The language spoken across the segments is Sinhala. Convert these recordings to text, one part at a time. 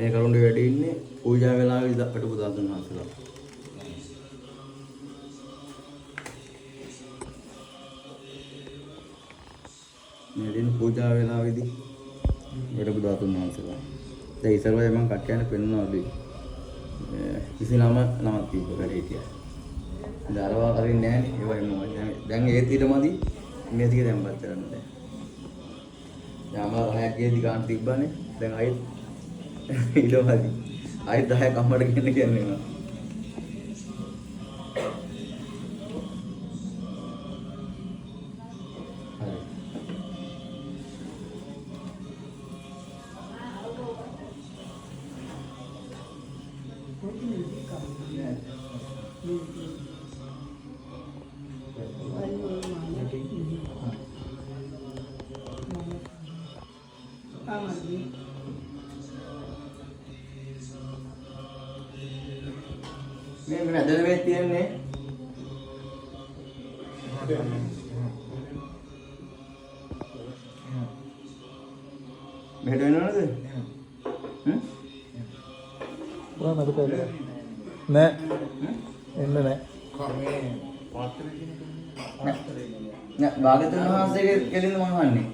මේ කරුණේ වැඩි ඉන්නේ පූජා වෙලාවේ අපට බුදුන් වහන්සේලා. මේ දින පූජා වෙලාවේදී වැඩ බුදුන් වහන්සේලා. දැන් ඉස්සරවයි මම කට්ටියන් පෙන්වනවාලු. කිසිනම නමක් තිබ්බ වැඩ හිටියා. දරවා අරින්නේ නැහැ නේ ඒවයි මොකද දැන් ඒත් ඊටමදි මේ ටික දැම්පත් කරන්න දැන්. යාමලා 10ක් ගියදී ගන්න තිබ්බනේ දැන් ආයෙත් ඊටමදි ආයෙත් 10ක් අම්මට ගෙන්න කියන්නේ නෑ. මේ මැදට මේ තියන්නේ මෙහෙට වෙනවද? ඔයා මැද පැත්තේ නෑ එන්න නෑ මේ නෑ භාගතුන් වහන්සේගේ කෙලින්ද මම අහන්නේ.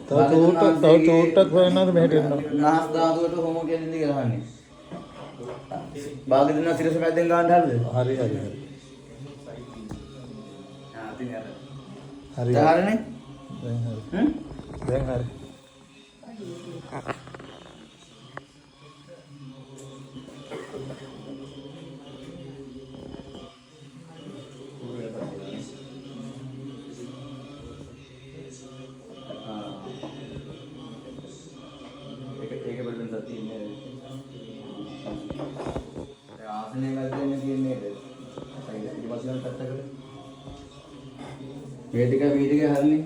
තව චූට්ටක් හොයන්නද මෙහෙට එන්න. නාස් ධාතුවට හොම කෙලින්ද කියලා අහන්නේ. භාගතුන් වහන්සේ සිරස මැද්දෙන් ගන්න හරිද? හරි. ආ තින් අර. හරි. හරිනේ? දැන් හරි. දැන් හරි. ඒක බලන්න තියෙන්නේ. ඒ ආසනය ගන්න තියෙන්නේ නේද? ඊට පස්සේ නම් පැත්තකට. මේ ටික හරිනේ.